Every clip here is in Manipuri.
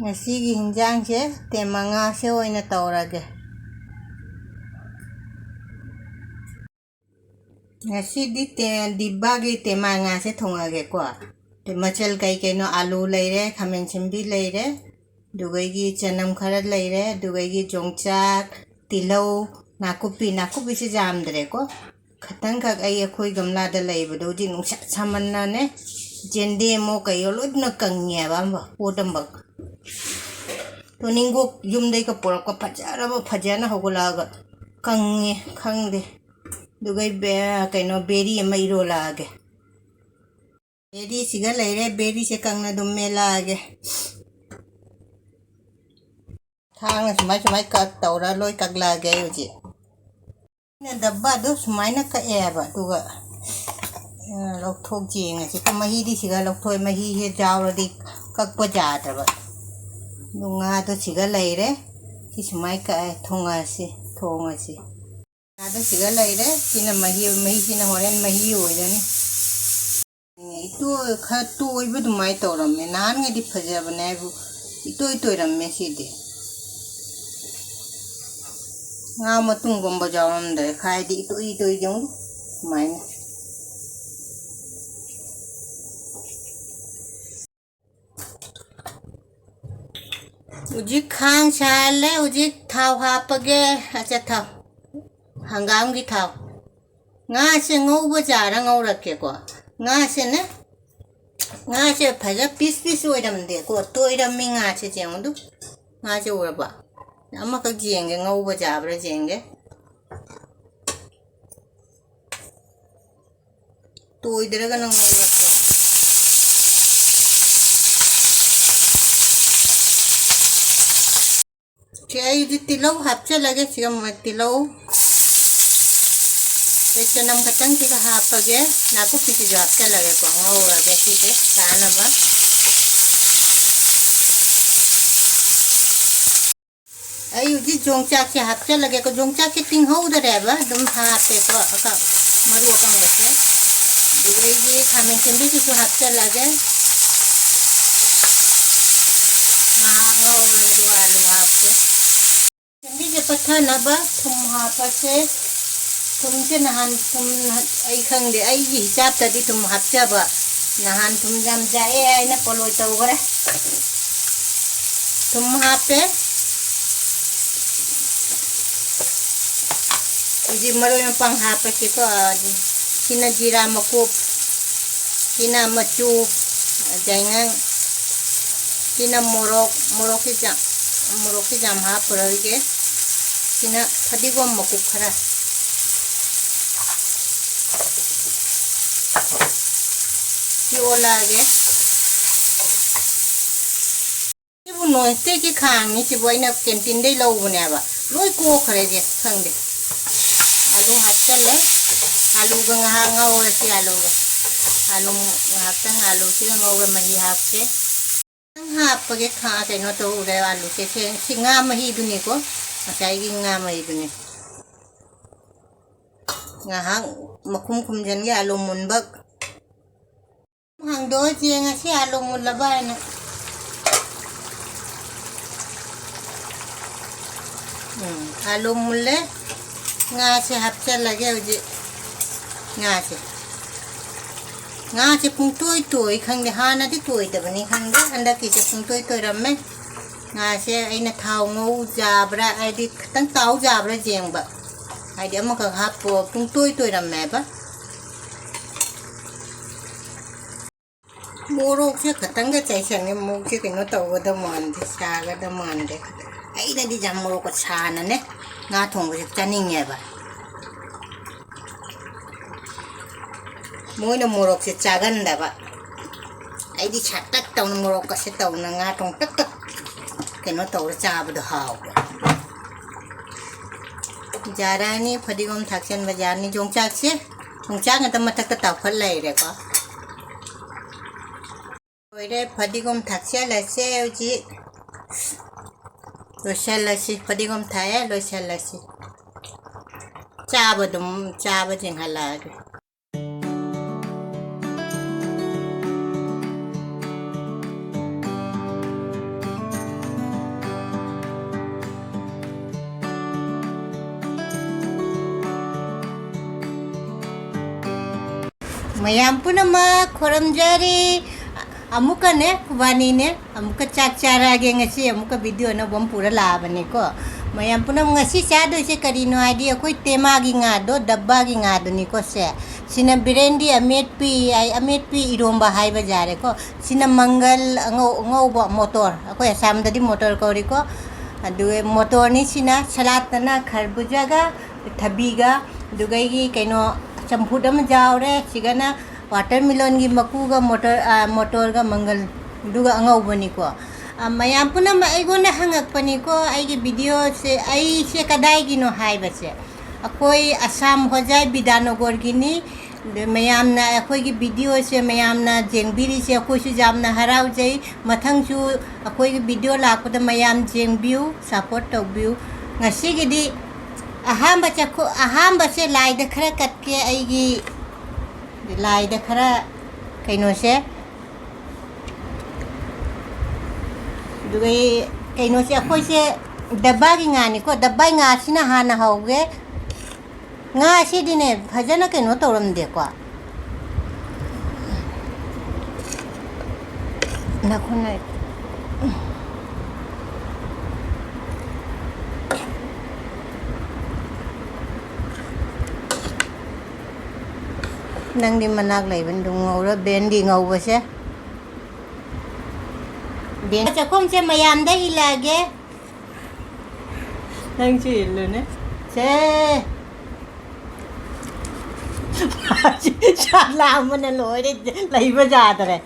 ꯉꯁꯤꯒꯤ ꯍꯤꯟꯖꯥꯡꯁꯦ ꯇꯦꯝꯃꯉꯥꯁꯦ ꯑꯣꯏꯅ ꯇꯧꯔꯒꯦ꯫ ꯉꯁꯤꯗꯤ ꯗꯤꯕꯥꯒꯤ ꯇꯦꯝꯃꯉꯥꯁꯦ ꯊꯣꯡꯉꯒꯦꯀꯣ꯫ ꯃꯆꯜ ꯀꯩꯀꯩꯅꯣ ꯑꯥꯂꯨ ꯂꯩꯔꯦ, ꯈꯥꯃꯦꯟ ꯑꯁꯤꯟꯕꯤ ꯂꯩꯔꯦ, ꯑꯗꯨꯒꯩꯒꯤ ꯆꯅꯝ ꯈꯔ ꯂꯩꯔꯦ, ꯑꯗꯨꯒꯩꯒꯤ ꯌꯣꯡꯆꯥꯛ, ꯇꯤꯜꯍꯧ, ꯅꯥꯀꯨꯞꯄꯤꯁꯦ ꯌꯥꯝꯗ꯭ꯔꯦꯀꯣ꯫ ꯈꯇꯪꯈꯛ ꯑꯩꯈꯣꯏ ꯒꯝꯂꯥꯗ ꯂꯩꯕꯗꯣ ꯍꯧꯖꯤꯛ ꯅꯨꯡꯁꯥ ꯁꯥꯃꯟꯅꯅꯦ ꯖꯦꯟꯗꯦꯝꯃꯣ ꯀꯩꯌꯣ ꯂꯣꯏꯅ ꯀꯪꯉꯦꯕ ꯄꯣꯠ ꯑꯃ꯫ ꯇꯣꯅꯤꯡꯈꯣꯛ ꯌꯨꯝꯗꯩꯒ ꯄꯨꯔꯛꯄ ꯐꯖꯅ ꯍꯧꯒꯠꯂꯛꯑꯒ ꯀꯪꯉꯦ ꯈꯪꯗꯦ꯫ ꯑꯗꯨꯒ ꯀꯩꯅꯣ ꯕꯦꯔꯤ ꯑꯃ ꯏꯔꯣꯜꯂꯛꯑꯒꯦ꯫ ꯕꯦꯔꯤꯁꯤꯒ ꯂꯩꯔꯦ, ꯕꯦꯔꯤꯁꯦ ꯀꯪꯅ ꯑꯗꯨꯝ ꯃꯦꯠꯂꯛꯑꯒꯦ꯫ ꯊꯥꯡꯅ ꯁꯨꯃꯥꯏ ꯀꯠ ꯇꯧꯔ ꯂꯣꯏ ꯀꯛꯂꯛꯑꯒꯦ ꯑꯩ ꯍꯧꯖꯤꯛ꯫ ꯑꯩꯅ ꯗꯕꯥꯗꯣ ꯁꯨꯃꯥꯏꯅ ꯀꯛꯑꯦꯕ ꯑꯗꯨꯒ ꯂꯧꯊꯣꯛ ꯌꯦꯡꯉꯁꯤ꯫ ꯃꯍꯤꯗꯤ ꯁꯤꯒ ꯂꯧꯊꯣꯛꯑꯦ, ꯃꯍꯤꯁꯦ ꯌꯥꯎꯔꯗꯤ ꯀꯛꯄ ꯌꯥꯗ꯭ꯔꯕ꯫ ꯑꯗꯨ ꯉꯥꯗꯣ ꯁꯤꯒ ꯂꯩꯔꯦ, ꯁꯤ ꯁꯨꯃꯥꯏ ꯀꯛꯑꯦ ꯊꯣꯡꯉꯁꯤ꯫ ꯉꯥꯗꯣ ꯁꯤꯒ ꯂꯩꯔꯦ, ꯁꯤꯅ ꯃꯍꯤꯁꯤꯅ ꯍꯣꯔꯦꯟ ꯃꯍꯤ ꯑꯣꯏꯔꯅꯤ꯫ ꯈꯔ ꯇꯣꯏꯕ ꯑꯗꯨꯃꯥꯏꯅ ꯇꯧꯔꯝꯃꯦ, ꯅꯍꯥꯟꯉꯩꯗꯤ ꯐꯖꯕꯅꯦ ꯍꯥꯏꯕꯨ ꯏꯇꯣꯏ ꯇꯣꯏꯔꯝꯃꯦ ꯁꯤꯗꯤ꯫ ꯉꯥ ꯃꯇꯨꯡꯒꯨꯝꯕ ꯌꯥꯎꯔꯝꯗ꯭ꯔꯦ, ꯈꯥꯏꯗꯤ ꯏꯇꯣꯏ ꯌꯦꯡꯉꯨ ꯁꯨꯃꯥꯏꯅ꯫ ꯍꯧꯖꯤꯛ ꯈꯥꯡ ꯁꯥꯍꯜꯂꯦ, ꯍꯧꯖꯤꯛ ꯊꯥꯎ ꯍꯥꯞꯄꯒꯦ, ꯑꯆꯥꯊꯥꯎ ꯍꯪꯒꯥꯝꯒꯤ ꯊꯥꯎ꯫ ꯉꯥꯁꯦ ꯉꯧꯕ ꯖꯥꯔ ꯉꯧꯔꯛꯀꯦꯀꯣ꯫ ꯉꯥꯁꯦ ꯐꯖ ꯄꯤꯁ ꯑꯣꯏꯔꯝꯗꯦꯀꯣ, ꯇꯣꯏꯔꯝꯃꯤ ꯉꯥꯁꯦ ꯌꯦꯡꯉꯨ꯫ ꯉꯥꯁꯦ ꯎꯔꯕ? ꯑꯃꯈꯛ ꯌꯦꯡꯒꯦ, ꯉꯧꯕ ꯖꯥꯕ꯭ꯔꯥ ꯌꯦꯡꯒꯦ꯫ ꯇꯣꯏꯗ꯭ꯔꯒꯅ ꯉꯧꯔꯛꯀꯦ꯫ ꯑꯩꯗꯤ ꯇꯤꯜꯍꯧ ꯍꯥꯞꯆꯜꯂꯒꯦ, ꯁꯤꯒ ꯇꯤꯜꯍꯧ, ꯆꯅꯝ ꯈꯛꯇꯪ ꯁꯤꯒ ꯍꯥꯞꯄꯒꯦ, ꯅꯥꯀꯨꯞꯄꯤꯁꯤꯁꯨ ꯍꯥꯞꯆꯜꯂꯒꯦꯀꯣ, ꯉꯧꯔꯒꯦ ꯁꯤꯁꯦ ꯀꯥꯅꯕ꯫ ꯑꯩ ꯍꯧꯖꯤꯛ ꯌꯣꯡꯆꯥꯛꯁꯦ ꯍꯥꯞꯆꯜꯂꯒꯦꯀꯣ, ꯌꯣꯡꯆꯥꯛꯁꯦ ꯇꯤꯡꯍꯧꯗ꯭ꯔꯦꯕ ꯑꯗꯨꯝ ꯍꯥꯞꯄꯦꯀꯣ ꯃꯔꯨ ꯑꯀꯪꯕꯁꯦ꯫ ꯑꯗꯨꯒꯩꯒꯤ ꯈꯥꯃꯦꯟ ꯑꯁꯤꯟꯕꯤꯁꯤꯁꯨ ꯍꯥꯞꯆꯜꯂꯒꯦ꯫ ꯉꯥꯏꯍꯥꯛ ꯉꯧꯔꯒ ꯑꯗꯨꯒ ꯑꯥꯂꯨ ꯍꯥꯞꯀꯦ꯫ ꯑꯁꯤꯟꯕꯤꯁꯦ ꯄꯠꯊꯅꯕ ꯊꯨꯝ ꯍꯥꯞꯄꯁꯦ꯫ ꯊꯨꯝꯁꯦ ꯅꯍꯥꯟ ꯑꯩ ꯈꯪꯗꯦ, ꯑꯩꯒꯤ ꯍꯤꯡꯆꯥꯞꯇꯗꯤ ꯊꯨꯝ ꯍꯥꯞꯆꯕ, ꯅꯍꯥꯟ ꯊꯨꯝ ꯌꯥꯝ ꯆꯥꯛꯑꯦ ꯍꯥꯏꯅ ꯄꯣꯂꯣꯏ ꯇꯧꯈ꯭ꯔꯦ꯫ ꯊꯨꯝ ꯍꯥꯞꯄꯦ꯫ ꯍꯧꯖꯤꯛ ꯃꯔꯣꯏ ꯃꯄꯥꯡ ꯍꯥꯞꯄꯁꯤꯀꯣ꯫ ꯁꯤꯅ ꯖꯤꯔꯥ ꯃꯀꯨꯞ, ꯁꯤꯅ ꯃꯆꯨ, ꯌꯥꯏꯉꯪ, ꯁꯤꯅ ꯃꯣꯔꯣꯛꯁꯤ ꯌꯥꯝ ꯍꯥꯞꯄꯔꯣꯏꯒꯦ꯫ ꯁꯤꯅ ꯐꯗꯤꯒꯣꯝ ꯃꯀꯨꯞ ꯈꯔ꯫ ꯁꯤ ꯑꯣꯜꯂꯛꯑꯒꯦ꯫ ꯁꯤꯕꯨ ꯅꯣꯟꯁꯇꯤꯛꯀꯤ ꯈꯥꯡꯅꯤ, ꯁꯤꯕꯨ ꯑꯩꯅ ꯀꯦꯟꯇꯤꯟꯗꯩ ꯂꯧꯕꯅꯦꯕ, ꯂꯣꯏ ꯀꯣꯛꯈ꯭ꯔꯦꯁꯦ ꯈꯪꯗꯦ꯫ ꯑꯥꯂꯨ ꯍꯥꯞꯆꯜꯂꯦ, ꯑꯥꯂꯨꯒ ꯉꯥꯏꯍꯥꯛ ꯉꯧꯔꯁꯤ꯫ ꯑꯥꯂꯨ ꯉꯥꯏꯍꯥꯛꯇꯪ ꯑꯥꯂꯨꯁꯤꯒ ꯉꯧꯔ ꯃꯍꯤ ꯍꯥꯞꯀꯦ꯫ ꯍꯥꯞꯄꯒꯦ ꯀꯩꯅꯣ ꯇꯧꯔꯦ ꯑꯥꯂꯨꯁꯦ, ꯁꯤ ꯉꯥ ꯃꯍꯤꯗꯨꯅꯤꯀꯣ, ꯉꯁꯥꯏꯒꯤ ꯉꯥ ꯃꯍꯤꯗꯨꯅꯤ꯫ ꯉꯥꯏꯍꯥꯛ ꯃꯈꯨꯝ ꯈꯨꯝꯖꯤꯟꯒꯦ ꯑꯥꯂꯨ ꯃꯨꯟꯕ꯫ ꯍꯥꯡꯗꯣꯛꯑ ꯌꯦꯡꯉꯁꯤ ꯑꯥꯂꯨ ꯃꯨꯜꯂꯕ ꯍꯥꯏꯅ꯫ ꯑꯥꯂꯨ ꯃꯨꯜꯂꯦ, ꯉꯥꯁꯦ ꯍꯥꯞꯆꯜꯂꯒꯦ ꯍꯧꯖꯤꯛ꯫ ꯉꯥꯁꯦ ꯄꯨꯡꯇꯣꯏ ꯈꯪꯗꯦ, ꯍꯥꯟꯅꯗꯤ ꯇꯣꯏꯗꯕꯅꯤ ꯈꯪꯗꯦ, ꯍꯟꯗꯛꯀꯤꯁꯦ ꯄꯨꯡꯇꯣꯏ ꯇꯣꯏꯔꯝꯃꯦ꯫ ꯉꯥꯁꯦ ꯑꯩꯅ ꯊꯥꯎ ꯉꯧ ꯌꯥꯕ꯭ꯔꯥ, ꯍꯥꯏꯗꯤ ꯈꯤꯇꯪ ꯇꯥꯎ ꯌꯥꯕ꯭ꯔꯥ ꯌꯦꯡꯕ, ꯍꯥꯏꯗꯤ ꯑꯃꯈꯛ ꯍꯥꯞꯄꯣ ꯄꯨꯡꯇꯣꯏ ꯇꯣꯏꯔꯝꯃꯦꯕ꯫ ꯃꯣꯔꯣꯛꯁꯦ ꯈꯇꯪꯒ ꯆꯥꯏꯁꯟꯒꯦ, ꯃꯣꯔꯣꯛꯁꯦ ꯀꯩꯅꯣ ꯇꯧꯒꯗꯕ ꯃꯥꯟꯗꯦ, ꯁꯥꯒꯗꯕ ꯃꯥꯟꯗꯦ꯫ ꯑꯩꯅꯗꯤ ꯌꯥꯝ ꯃꯣꯔꯣꯛꯀ ꯁꯥꯅꯅꯦ ꯉꯥ ꯊꯣꯡꯕꯁꯦ ꯆꯥꯅꯤꯡꯉꯦꯕ꯫ ꯃꯣꯏꯅ ꯃꯣꯔꯣꯛꯁꯦ ꯆꯥꯒꯟꯗꯕ, ꯑꯩꯗꯤ ꯁꯥꯇꯛ ꯇꯧꯅ ꯃꯣꯔꯣꯛꯀꯁꯦ ꯇꯧꯅ ꯉꯥ ꯊꯣꯡ ꯇꯛ ꯀꯩꯅꯣ ꯇꯧꯔ ꯆꯥꯕꯗꯣ ꯍꯥꯎꯕ꯫ ꯌꯥꯔꯅꯤ, ꯐꯗꯤꯒꯣꯝ ꯊꯥꯛꯆꯟꯕ ꯌꯥꯔꯅꯤ꯫ ꯌꯣꯡꯆꯥꯛ ꯉꯥꯛꯇ ꯃꯊꯛꯇ ꯇꯥꯎꯈꯠ ꯂꯩꯔꯦꯀꯣ꯫ ꯂꯣꯏꯔꯦ, ꯐꯗꯤꯒꯣꯝ ꯊꯥꯛꯆꯜꯂꯁꯦ ꯍꯧꯖꯤꯛ꯫ ꯂꯣꯏꯁꯜꯂꯁꯤ, ꯐꯗꯤꯒꯣꯝ ꯊꯥꯛꯑꯦ, ꯂꯣꯏꯁꯜꯂꯁꯤ꯫ ꯆꯥꯕ ꯌꯦꯡꯍꯜꯂꯛꯑꯒꯦ꯫ mayam punamak khoramjari amukane kubani ne amuka chak charage ngasi amuka video na bom pura labane ko mayam punam ngasi chado se karino idea koi tema gi ngado dabba gi ngado ni ko se sina birendi amet pi iromba hai ba jare ko sina mangal ngo motor ko asam dadi motor ko ri ko adu motor ni sina salat na kharbuja ga thabi ga dugai gi kaino champut am jaure sigana watermelon gi maku ga motor ga mangal duga angau bani ko mayam puna ma ai gona hangak pani ko ai gi video se ai se kadai gi no hai ba se akoi asam ho jai bidanogor gi ni mayam na akoi gi video se mayam na jengbiri se akoi su jam na harau jai mathang su akoi gi video la ko da mayam jengbiu support to biu ngasi gi di ahamba se lai da khara kat ke ai gi lai da khara kaino se dugai kaino se akoi se dabba gi ngani ko dabba nga sina hana hauge nga si dine phajana kaino toram de ko na khona nang di manak lai ban dung ngau ra ben di ngau ba se ben cha kom se mayam da ilage nang chi lu ne se cha la man loi de lai ba ja da re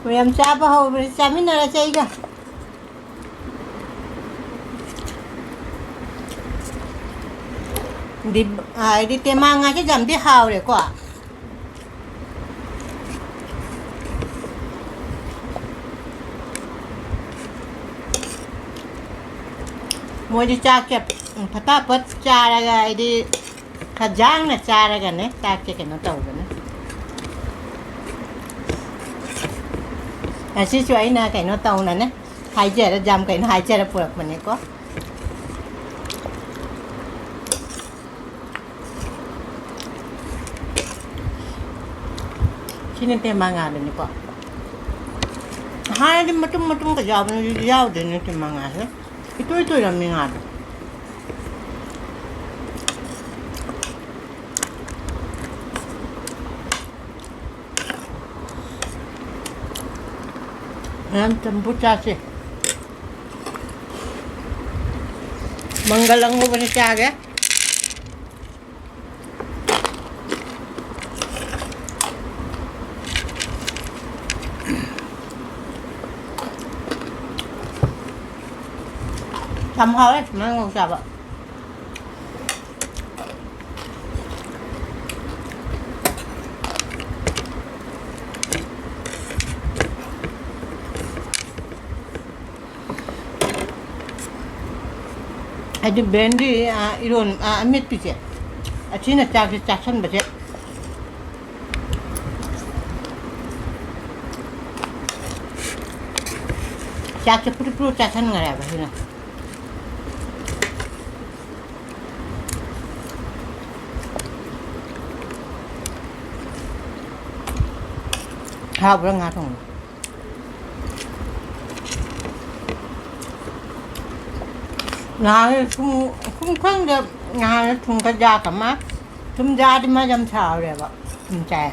mayam cha ba ho cha min na ra chai ga di tema nga che jam di hao re ko mo di cha ke phata pat cha ra ga di khajang na cha ra ga ne ta ke no tau ga ne a si chuai na kai no tau na ne hai che ra jam kai no hai che ra purak man ne ko sini tema nga ni ko ha di matum ka jawab ni jawab de ni tema nga se itu yang mingat yang tempur casi manggalang mo bani caga somehow ấy nó ngon sao vậy ada bendi iron amit pije achina chak san baje chak puru chak san ngara ba hina ha bra nga thong nga không khăng được nga thùng cái da cả má thùng da đi mà dầm xào rồi vậy thùng chè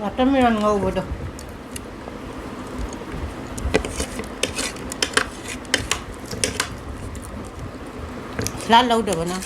watermelon ngau bodoh selalu udah benar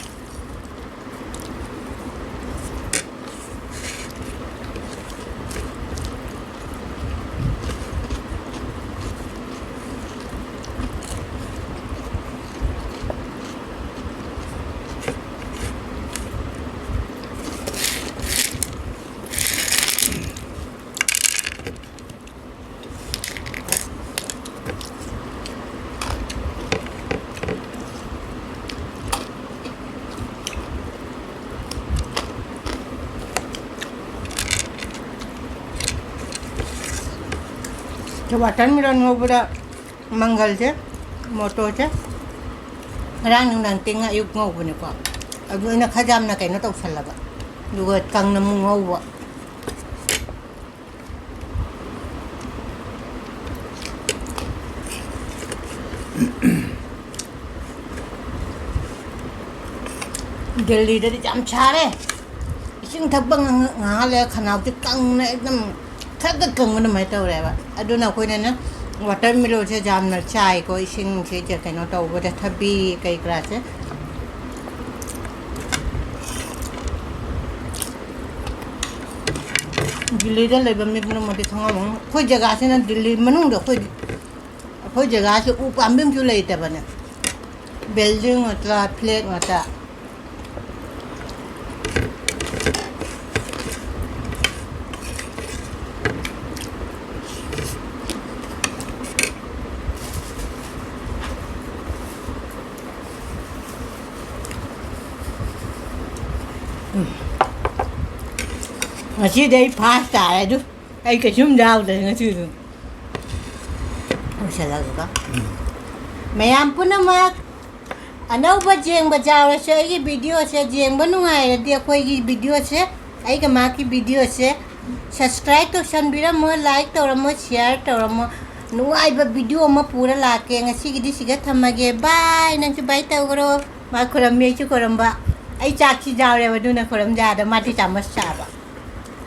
watermelon ngꯧꯕꯗ ꯃꯪꯒꯜꯁꯦ ꯃꯣꯇꯣꯔꯁꯦ ꯉꯔꯥꯡ ꯅꯨꯡꯗꯥꯡ ꯇꯤꯡꯉ ꯑꯌꯨꯛ ꯉꯧꯕꯅꯦꯀꯣ ꯑꯗꯨ ꯑꯩꯅ ꯈꯔ ꯌꯥꯝꯅ ꯀꯩꯅꯣ ꯇꯧꯁꯜꯂꯕ ꯑꯗꯨꯒ ꯀꯪꯅ ꯑꯃꯨꯛ ꯉꯧꯕ ꯗꯦꯜꯂꯤꯗꯗꯤ ꯌꯥꯝ ꯁꯥꯔꯦ ꯏꯁꯤꯡ ꯊꯛꯄ ꯉꯥꯏꯍꯥꯛ ꯈꯅꯥꯎꯁꯦ ꯀꯪꯅ एकदम ꯊꯛꯀ ꯀꯪꯕ ꯑꯗꯨꯃꯥꯏꯅ ꯇꯧꯔꯦꯕ ꯑꯗꯨꯅ ꯑꯩꯈꯣꯏꯅ वाटरमेलनसे जामना चाइको इसिंगसे कꯩꯅꯣ तौबदे थबी कई क्रासे दिल्लीदा लेबा मिबनो मते खंगामो खोइ जगहसेना दिल्ली मनुंग खोइ जगहसे उ पाम्बिमसु लेइतबने बिल्डिंग अत्ला फ्लैट अता ngasi dai fast ai du ai cái zum dao de ngasi du osala ga mayam punamak anau ba jeng ba jaw se ai video se jeng ba nungai de koi gi video se ai ga ma ki video se subscribe to sanbira mo like to mo share to mo nungai ba video ma pura la ke ngasi gi di siga thamage bye nang chu bye ta gro ma khoram me chu koram ba ai chak chi jaw re ba du na khoram ja da ma ti chamas cha ba